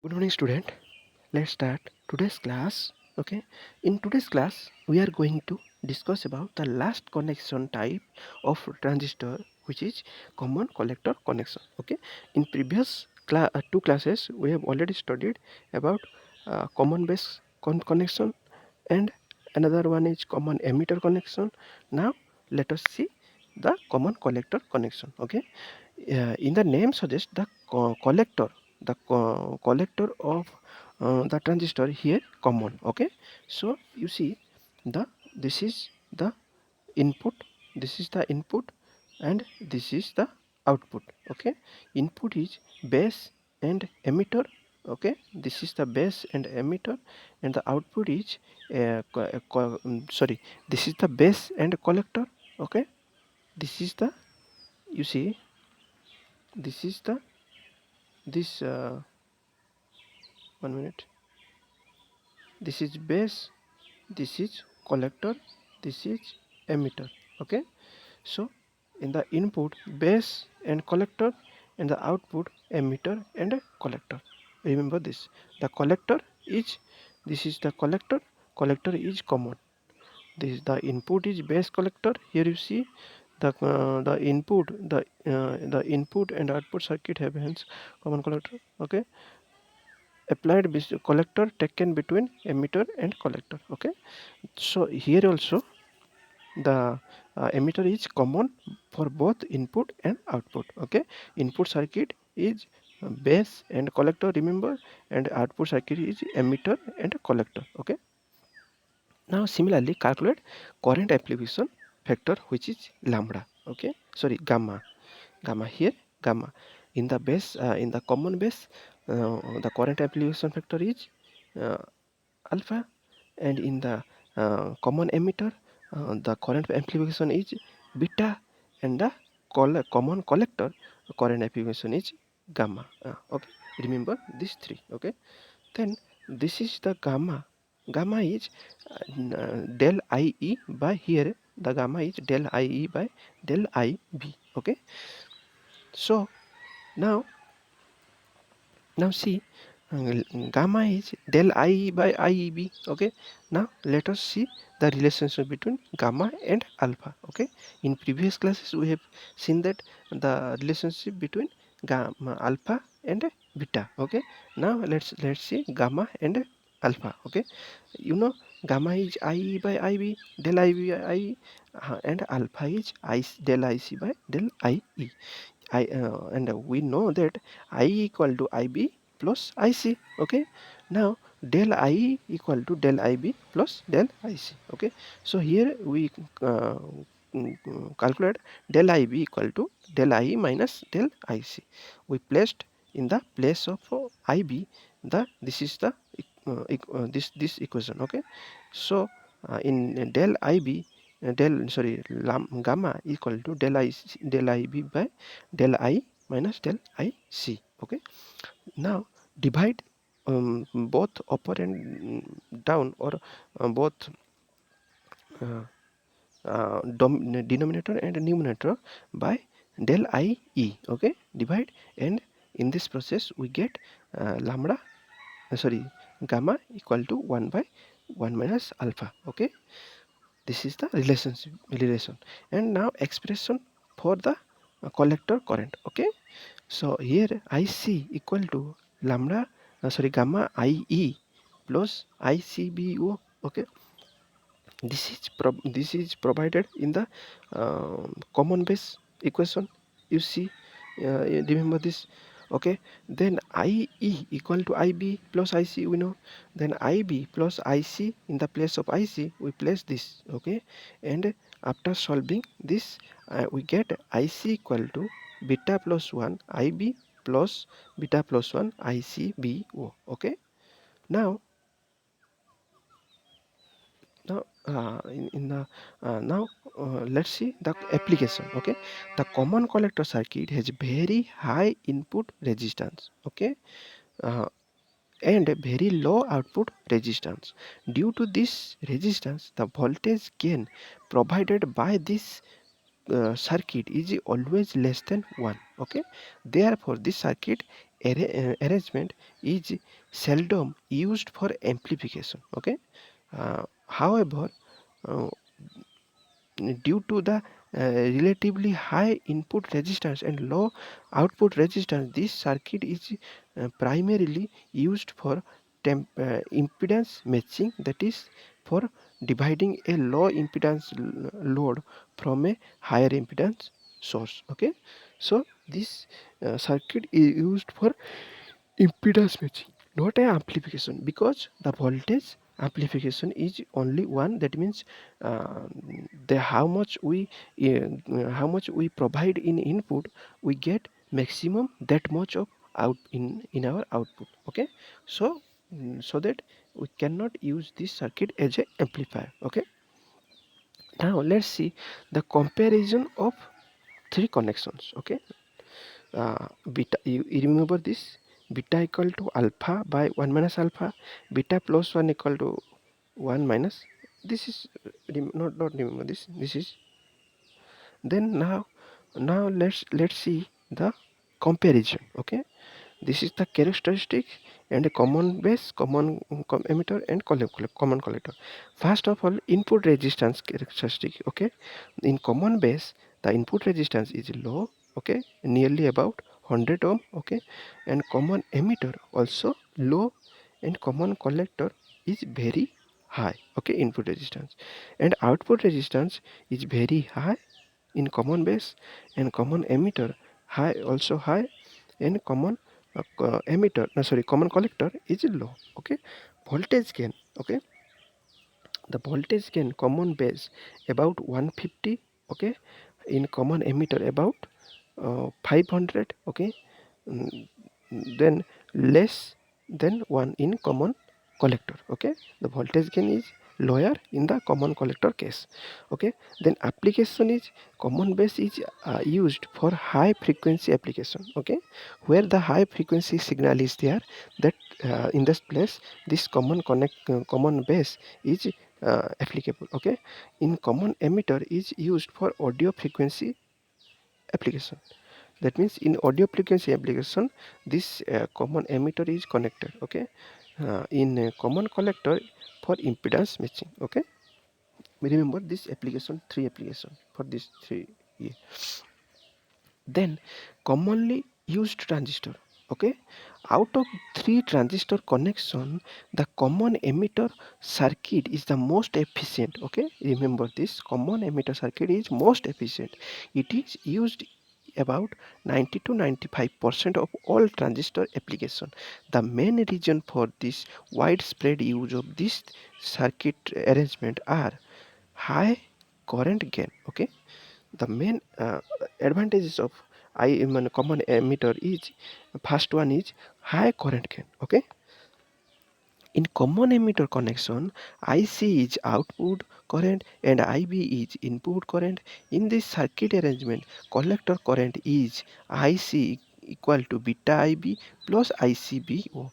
Good morning, student. Let's start today's class. Okay, in today's class, we are going to discuss about the last connection type of transistor, which is common collector connection. Okay, in previous two classes, we have already studied about common base connection, and another one is common emitter connection. Now, let us see the common collector connection. Okay, in the name suggests the collector, collector of the transistor here common. Okay, so you see the this is the input, this is the input, and this is the output. Okay, input is base and emitter. Okay, this is the base and emitter, and the output is sorry, this is the base and collector. Okay, this is the, you see, this is the, this 1 minute, this is base, this is collector, this is emitter. Okay, so in the input base and collector, and the output emitter and collector. Remember this, the collector is, this is the collector, collector is common. This is the input is base collector. Here you see the input, the input and output circuit have hence common collector. Okay, applied collector taken between emitter and collector. Okay, so here also the emitter is common for both input and output. Okay, input circuit is base and collector, remember, and output circuit is emitter and collector. Okay, now similarly calculate current amplification factor, which is lambda. Okay, sorry, gamma here, gamma in the base, in the common base, the current amplification factor is uh, alpha, and in the common emitter, the current amplification is beta, and the common collector current amplification is gamma. Okay, remember these three. Okay, then this is the gamma. Gamma is del IE by, here the gamma is del IE by del IB. Okay, so now see, gamma is del I by IEB. Okay, now let us see the relationship between gamma and alpha. Okay, in previous classes we have seen that the relationship between gamma, alpha and beta. Okay, now let's see gamma and alpha. Okay, you know, gamma is IE by IB, del IB by IE, and alpha is I del IC by del IE. And we know that I equal to IB plus IC. Okay, now del I equal to del IB plus del IC. Okay, so here we calculate del IB equal to del IE minus del IC. We placed in the place of IB the, this is the this equation. Okay, so in del IB, del, sorry, gamma equal to del I, del IB by del I minus del IC. Okay, now divide both upper and down, or both uh, denominator and numerator by del IE. Okay, divide, and in this process we get lambda, sorry, gamma equal to 1 by 1 minus alpha. Okay, this is the relation. And now expression for the collector current. Okay, so here IC equal to lambda, sorry, gamma IE plus ICBO. Okay, this is provided in the common base equation. You see, remember this. Okay, then IE equal to IB plus IC, we know. Then IB plus IC, in the place of IC we place this. Okay, and after solving this, we get IC equal to beta plus 1 IB plus beta plus 1 ICBO. Okay, now in the now let's see the application. Okay, the common collector circuit has very high input resistance. Okay, uh, and very low output resistance. Due to this resistance, the voltage gain provided by this circuit is always less than 1. Okay, therefore this circuit arrangement is seldom used for amplification. Okay, however, uh, due to the relatively high input resistance and low output resistance, this circuit is primarily used for impedance matching, that is for dividing a low impedance load from a higher impedance source. Okay, so this circuit is used for impedance matching, not a amplification, because the voltage amplification is only one, that means uh, the how much we provide in input, we get maximum that much of out in our output. Okay, so so that we cannot use this circuit as a amplifier. Okay, now let's see the comparison of three connections. Okay, beta, you remember this, beta equal to alpha by 1 minus alpha, beta plus 1 equal to 1 minus, this is not remember this, this is, then now let's see the comparison. Okay, this is the characteristic and a common base, common emitter and common collector. First of all, input resistance characteristic. Okay, in common base, the input resistance is low. Okay, nearly about 100 ohm. Okay, and common emitter also low, and common collector is very high. Okay, input resistance and output resistance is very high in common base, and common emitter high, also high, and common emitter, no sorry, common collector is low. Okay, voltage gain. Okay, the voltage gain common base about 150. Okay, in common emitter about 500. Okay, mm, then less than 1 in common collector. Okay, the voltage gain is lower in the common collector case. Okay, then application is common base is used for high frequency application. Okay, where the high frequency signal is there, that in this place this common base is applicable. Okay, in common emitter is used for audio frequency application. That means in audio frequency application, this common emitter is connected. Okay, in common collector for impedance matching. Okay, we remember this application, three application for this three. Yeah. Then commonly used transistor. Okay, out of three transistor connection, the common emitter circuit is the most efficient. Okay, remember this, common emitter circuit is most efficient. It is used about 90 to 95% of all transistor application. The main reason for this widespread use of this circuit arrangement are high current gain. Okay, the main advantages of common emitter is, first one is high current gain. Okay, in common emitter connection, IC is output current and IB is input current. In this circuit arrangement, collector current is IC equal to beta IB plus ICBO.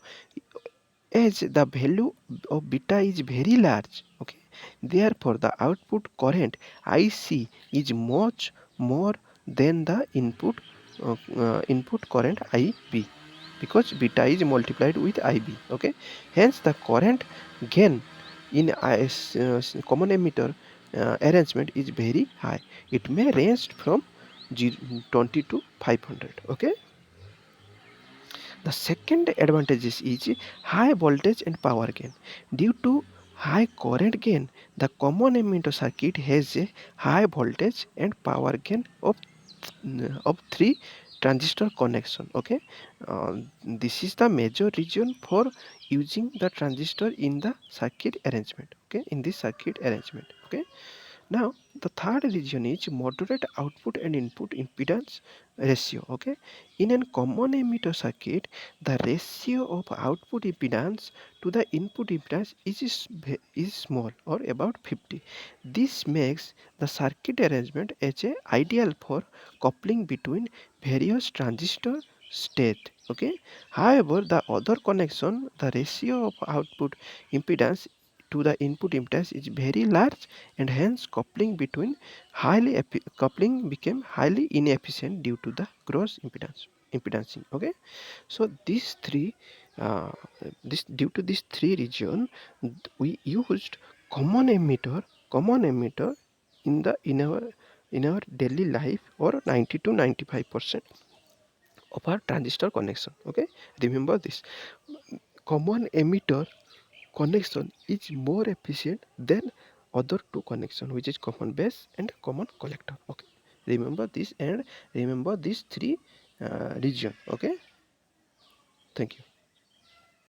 As the value of beta is very large, okay, therefore the output current IC is much more than the input current IB, because beta is multiplied with IB. Okay, hence the current gain in common emitter arrangement is very high. It may range from 20 to 500. Okay, the second advantage is high voltage and power gain. Due to high current gain, the common emitter circuit has a high voltage and power gain of three transistor connection. Okay, this is the major reason for using the transistor in the circuit arrangement. Okay, in this circuit arrangement. Okay, now the third region is moderate output and input impedance ratio. Okay, in a common emitter circuit, the ratio of output impedance to the input impedance is small, or about 50. This makes the circuit arrangement as a ideal for coupling between various transistor state. Okay, however, the other connection, the ratio of output impedance to the input impedance is very large, and hence coupling became highly inefficient due to the gross impedance. impedancing. Okay, so these three, uh, this due to these three region, we used common emitter, in the in our daily life, or 90 to 95% of our transistor connection. Okay, remember this, common emitter connection is more efficient than other two connection, which is common base and common collector. Okay, remember this, and remember these three region. Okay, thank you.